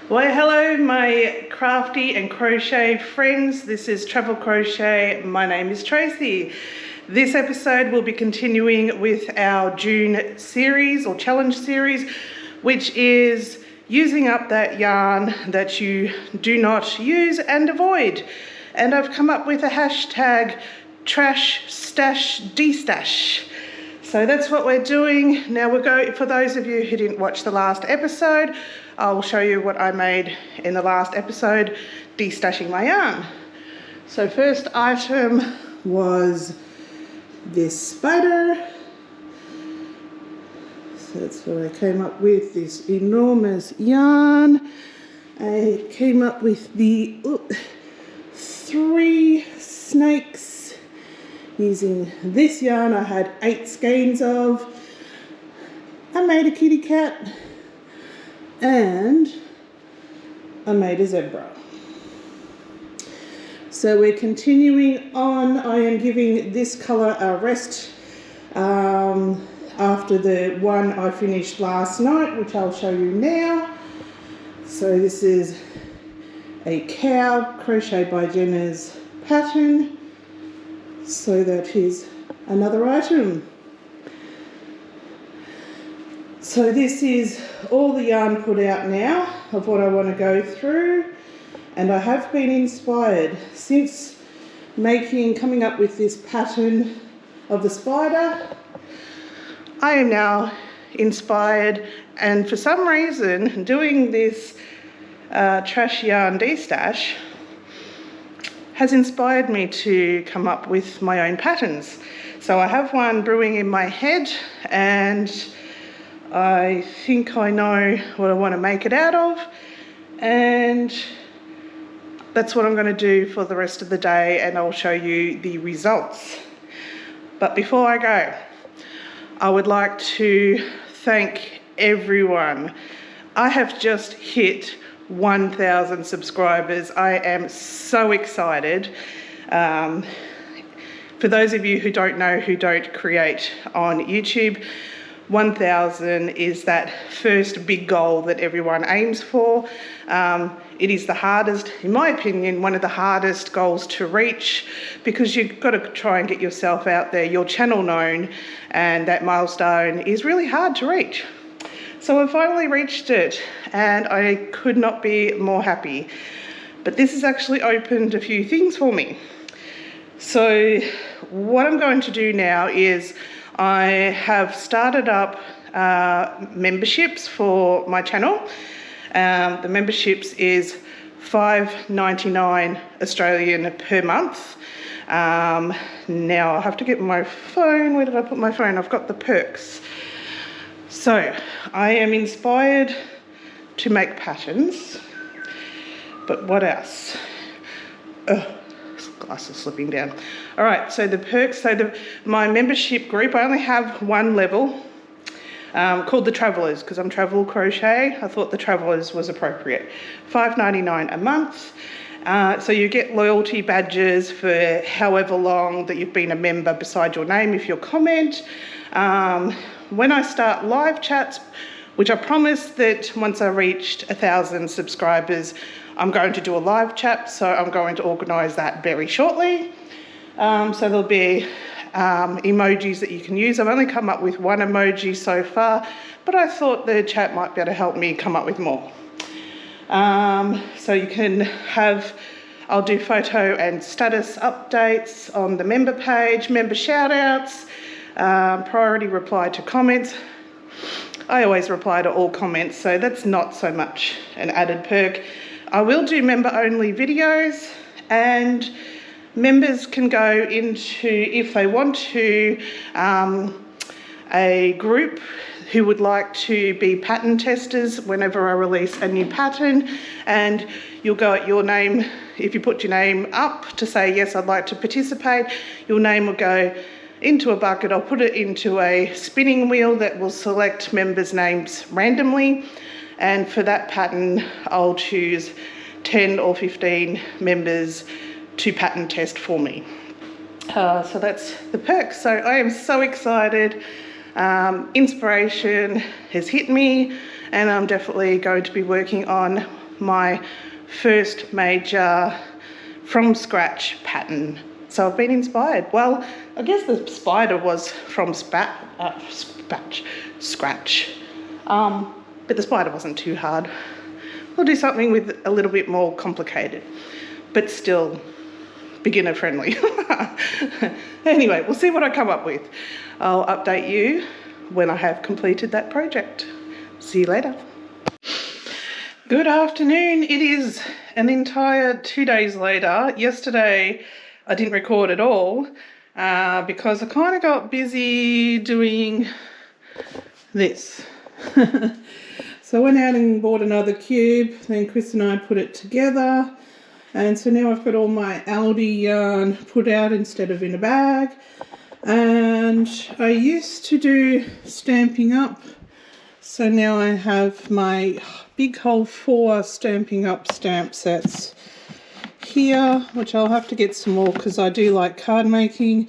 Well, hello my crafty and crochet friends. This is Travel Crochet. My name is Tracy. This episode will be continuing with our June series or challenge series, which is using up that yarn that you do not use and avoid. And I've come up with a hashtag trash stash destash. So that's what we're doing. Now we'll go, for those of you who didn't watch the last episode, I'll show you what I made in the last episode, destashing my yarn. So first item was this spider. So that's what I came up with, this enormous yarn. I came up with the 3 snakes using this yarn. I had 8 skeins of. I made a kitty cat and I made a zebra. So we're continuing on. I am giving this colour a rest after the one I finished last night, which I'll show you now. So this is a cow Crochet by Jenna's pattern. So that is another item. So this is all the yarn put out now of what I want to go through, and I have been inspired since coming up with this pattern of the spider. I am now inspired, and for some reason doing this trash yarn destash has inspired me to come up with my own patterns. So I have one brewing in my head, and I think I know what I want to make it out of, and that's what I'm going to do for the rest of the day, and I'll show you the results. But before I go, I would like to thank everyone. I have just hit 1,000 subscribers. I am so excited. For those of you who don't know, who don't create on YouTube, 1,000 is that first big goal that everyone aims for. It is the hardest, in my opinion, one of the hardest goals to reach, because you've got to try and get yourself out there, your channel known, and that milestone is really hard to reach. So I finally reached it, and I could not be more happy. But this has actually opened a few things for me. So what I'm going to do now is I have started up memberships for my channel. The memberships is $5.99 Australian per month. Now I have to get my phone. Where did I put my phone? I've got the perks. So I am inspired to make patterns, but what else? Glass is slipping down. All right, so the perks, my membership group, I only have one level called the Travellers, because I'm Travel Crochet. I thought the Travellers was appropriate. $5.99 a month. So you get loyalty badges for however long that you've been a member beside your name if you comment. When I start live chats, which I promised that once I reached 1,000 subscribers, I'm going to do a live chat, so I'm going to organise that very shortly. So there'll be emojis that you can use. I've only come up with one emoji so far, but I thought the chat might be able to help me come up with more. So you can have, I'll do photo and status updates on the member page, member shout outs, priority reply to comments. I always reply to all comments, so that's not so much an added perk. I will do member-only videos, and members can go into, if they want to, a group who would like to be pattern testers whenever I release a new pattern, and you'll go at your name. If you put your name up to say, yes, I'd like to participate, your name will go into a bucket. I'll put it into a spinning wheel that will select members' names randomly, and for that pattern I'll choose 10 or 15 members to pattern test for me. So that's the perks. So I am so excited. Inspiration has hit me, and I'm definitely going to be working on my first major from scratch pattern. So I've been inspired. Well, I guess the spider was from scratch. But the spider wasn't too hard. We'll do something with a little bit more complicated, but still beginner friendly. Anyway, we'll see what I come up with. I'll update you when I have completed that project. See you later. Good afternoon. It is an entire 2 days later. Yesterday I didn't record at all because I kind of got busy doing this. So I went out and bought another cube, then Chris and I put it together, and so now I've got all my Aldi yarn put out instead of in a bag. And I used to do Stamping Up, so now I have my big whole 4 Stamping Up stamp sets here, which I'll have to get some more because I do like card making.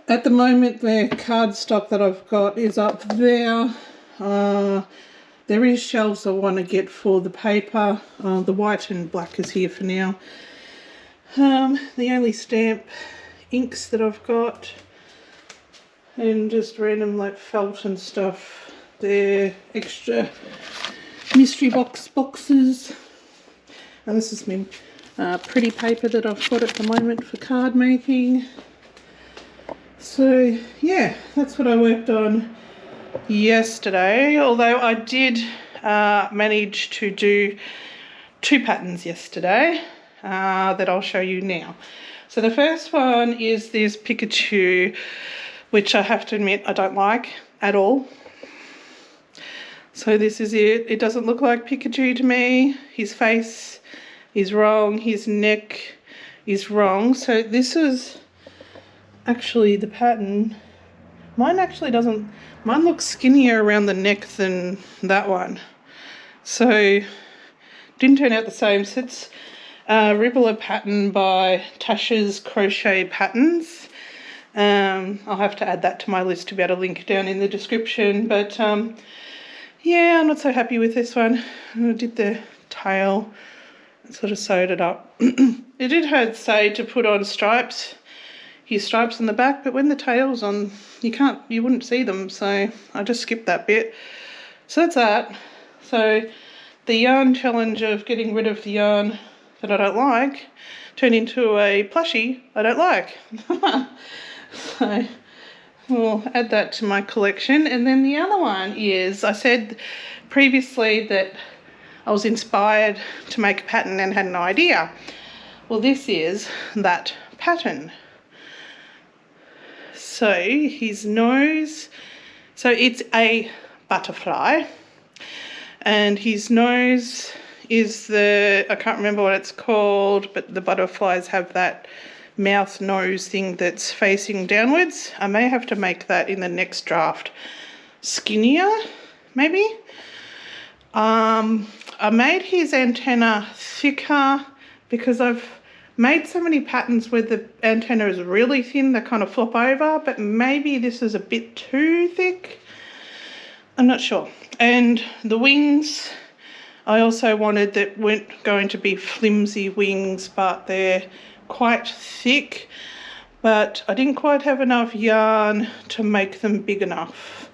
At the moment the card stock that I've got is up there. There is shelves I want to get for the paper. The white and black is here for now. The only stamp inks that I've got, and just random like felt and stuff. They're extra mystery boxes. And this is my pretty paper that I've got at the moment for card making. So yeah, that's what I worked on yesterday, although I did manage to do 2 patterns yesterday that I'll show you now. So the first one is this Pikachu, which I have to admit I don't like at all. So this is it. It doesn't look like Pikachu to me. His face is wrong, his neck is wrong. So this is actually the pattern. Mine actually doesn't, mine looks skinnier around the neck than that one. So didn't turn out the same. So it's a Ribbler pattern by Tasha's Crochet Patterns. I'll have to add that to my list to be able to link it down in the description. But yeah, I'm not so happy with this one. I did the tail and sort of sewed it up. It did say to put on stripes. His stripes on the back, but when the tail's on, you wouldn't see them, so I just skipped that bit. So that's that. So the yarn challenge of getting rid of the yarn that I don't like turned into a plushie I don't like. So we'll add that to my collection. And then the other one is, I said previously that I was inspired to make a pattern and had an idea. Well, this is that pattern. So his nose, so it's a butterfly, and his nose is the, I can't remember what it's called, but the butterflies have that mouth nose thing that's facing downwards. I may have to make that in the next draft skinnier, maybe. I made his antenna thicker because I've made so many patterns where the antenna is really thin, they kind of flop over, but maybe this is a bit too thick. I'm not sure. And the wings, I also wanted that weren't going to be flimsy wings, but they're quite thick, but I didn't quite have enough yarn to make them big enough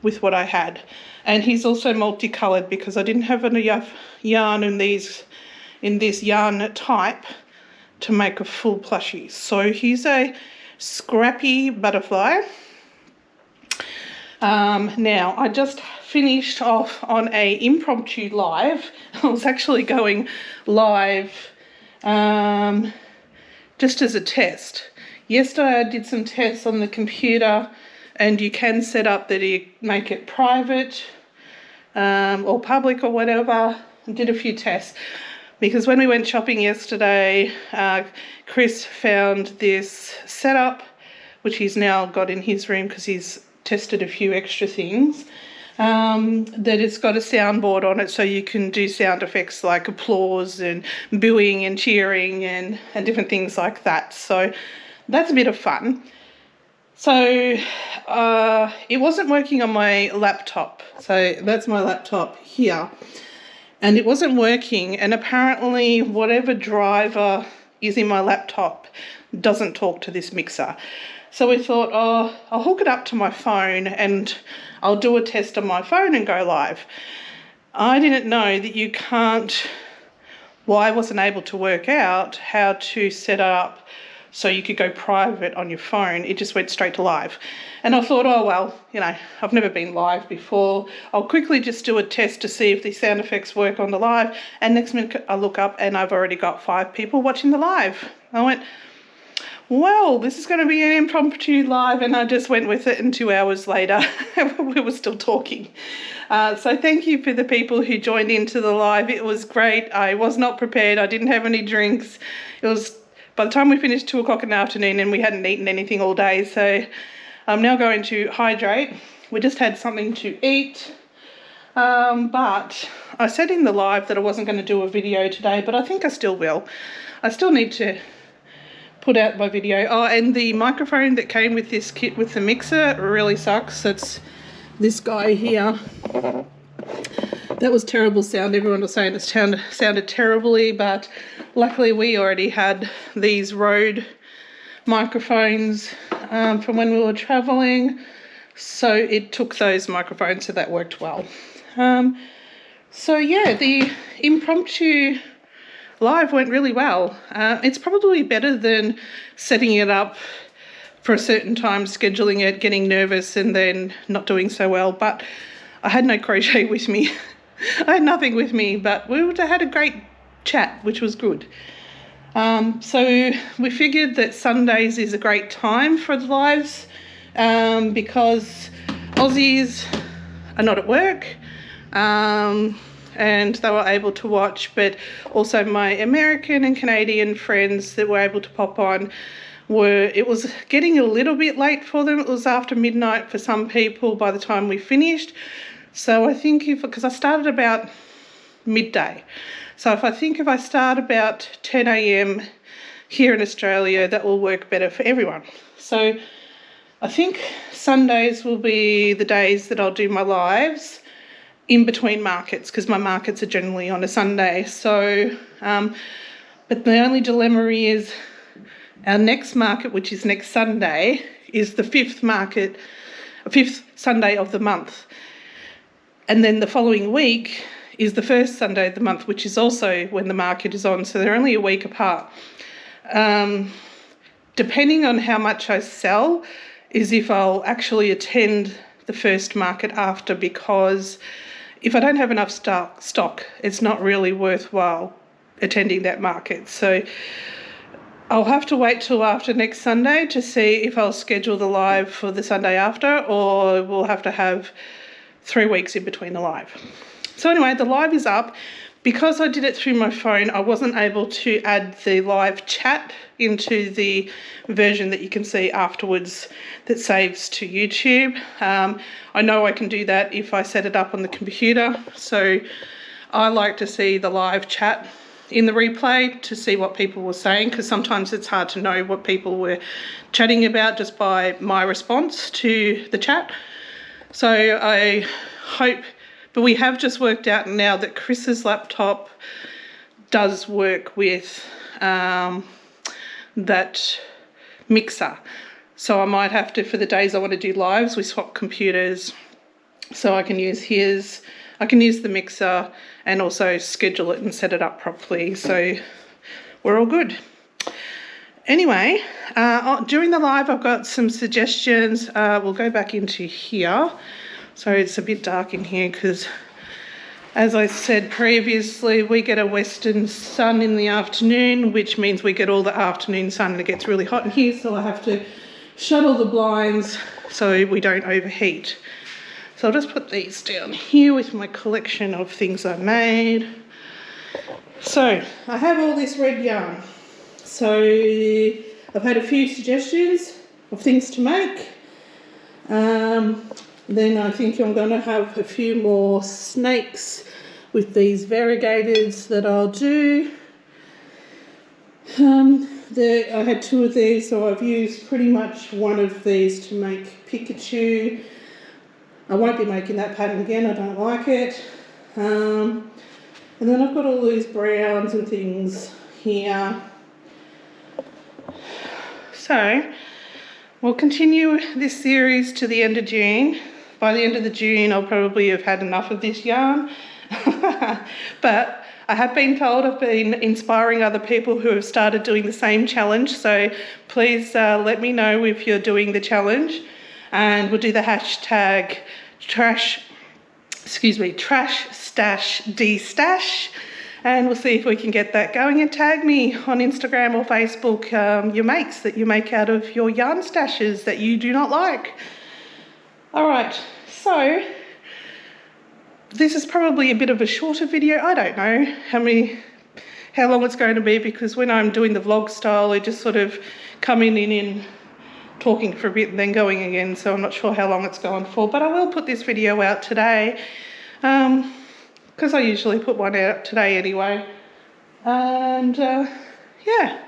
with what I had. And he's also multicoloured because I didn't have enough yarn in this yarn type to make a full plushie. So he's a scrappy butterfly. Now I just finished off on a impromptu live. I was actually going live just as a test. Yesterday I did some tests on the computer, and you can set up that you make it private or public or whatever. I did a few tests. Because when we went shopping yesterday, Chris found this setup, which he's now got in his room because he's tested a few extra things, that it's got a soundboard on it so you can do sound effects like applause and booing and cheering and different things like that. So that's a bit of fun. So it wasn't working on my laptop. So that's my laptop here. and it wasn't working, and apparently whatever driver is in my laptop doesn't talk to this mixer. So we thought, oh, I'll hook it up to my phone and I'll do a test on my phone and go live. I didn't know that you can't, well, I wasn't able to work out how to set up so you could go private on your phone. It just went straight to live. And I thought, oh, well, you know, I've never been live before. I'll quickly just do a test to see if the sound effects work on the live. And next minute I look up and I've already got 5 people watching the live. I went, well, this is going to be an impromptu live, and I just went with it, and 2 hours later we were still talking. So thank you for the people who joined into the live. It was great. I was not prepared. I didn't have any drinks. It was, by the time we finished, 2 o'clock in the afternoon, and we hadn't eaten anything all day, so I'm now going to hydrate. We just had something to eat, but I said in the live that I wasn't going to do a video today, but I think I still will. I still need to put out my video. Oh, and the microphone that came with this kit with the mixer really sucks. That's this guy here. That was terrible sound. Everyone was saying it sounded terribly, but luckily we already had these Rode microphones from when we were traveling, so it took those microphones, so that worked well. So yeah, the impromptu live went really well. It's probably better than setting it up for a certain time, scheduling it, getting nervous and then not doing so well, but I had no crochet with me. I had nothing with me, but we had a great chat, which was good. So we figured that Sundays is a great time for the lives because Aussies are not at work, and they were able to watch, but also my American and Canadian friends that were able to pop on it was getting a little bit late for them. It was after midnight for some people by the time we finished. So I think because I started about midday, so if I start about 10 a.m. here in Australia, that will work better for everyone. So I think Sundays will be the days that I'll do my lives in between markets, because my markets are generally on a Sunday. So, but the only dilemma is our next market, which is next Sunday, is the 5th Sunday of the month. And then the following week is the first Sunday of the month, which is also when the market is on. So they're only a week apart. Depending on how much I sell is if I'll actually attend the first market after, because if I don't have enough stock, it's not really worthwhile attending that market. So I'll have to wait till after next Sunday to see if I'll schedule the live for the Sunday after, or we'll have to have 3 weeks in between the live. So anyway, the live is up. Because I did it through my phone, I wasn't able to add the live chat into the version that you can see afterwards that saves to YouTube. I know I can do that if I set it up on the computer. So I like to see the live chat in the replay to see what people were saying, because sometimes it's hard to know what people were chatting about just by my response to the chat. So I hope... But we have just worked out now that Chris's laptop does work with that mixer. So I might have to, for the days I want to do lives, we swap computers, so I can use the mixer and also schedule it and set it up properly. So we're all good. Anyway, during the live I've got some suggestions. We'll go back into here. So it's a bit dark in here because, as I said previously, we get a western sun in the afternoon, which means we get all the afternoon sun and it gets really hot in here, so I have to shut all the blinds so we don't overheat. So I'll just put these down here with my collection of things I made. So I have all this red yarn. So I've had a few suggestions of things to make. Then I think I'm going to have a few more snakes with these variegators that I'll do. I had 2 of these, so I've used pretty much 1 of these to make Pikachu. I won't be making that pattern again, I don't like it. And then I've got all these browns and things here. So we'll continue this series to the end of June. By the end of the June, I'll probably have had enough of this yarn. But I have been told I've been inspiring other people who have started doing the same challenge. So please let me know if you're doing the challenge. And we'll do the hashtag trash stash de-stash. And we'll see if we can get that going, and tag me on Instagram or Facebook your makes that you make out of your yarn stashes that you do not like. All right, so this is probably a bit of a shorter video. I don't know how long it's going to be, because when I'm doing the vlog style, I just sort of come in talking for a bit and then going again. So I'm not sure how long it's going for, but I will put this video out today. Because I usually put one out today anyway. And yeah,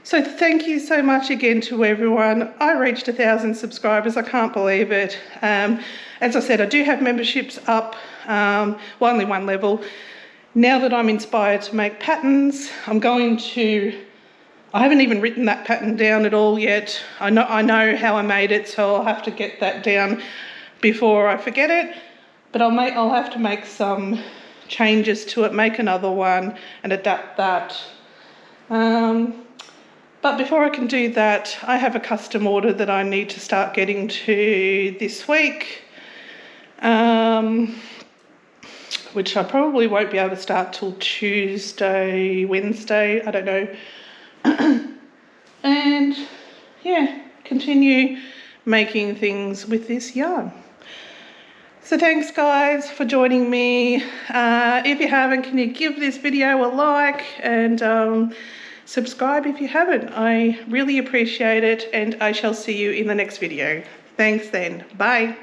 so thank you so much again to everyone. I reached 1,000 subscribers. I can't believe it. As I said, I do have memberships up, well, only one level. Now that I'm inspired to make patterns, I haven't even written that pattern down at all yet. I know how I made it, so I'll have to get that down before I forget it. But I'll have to make some changes to it, make another one and adapt that. But before I can do that, I have a custom order that I need to start getting to this week, which I probably won't be able to start till Tuesday, Wednesday, I don't know. And yeah, continue making things with this yarn. So thanks guys for joining me. If you haven't, can you give this video a like and subscribe if you haven't? I really appreciate it, and I shall see you in the next video. Thanks then. Bye.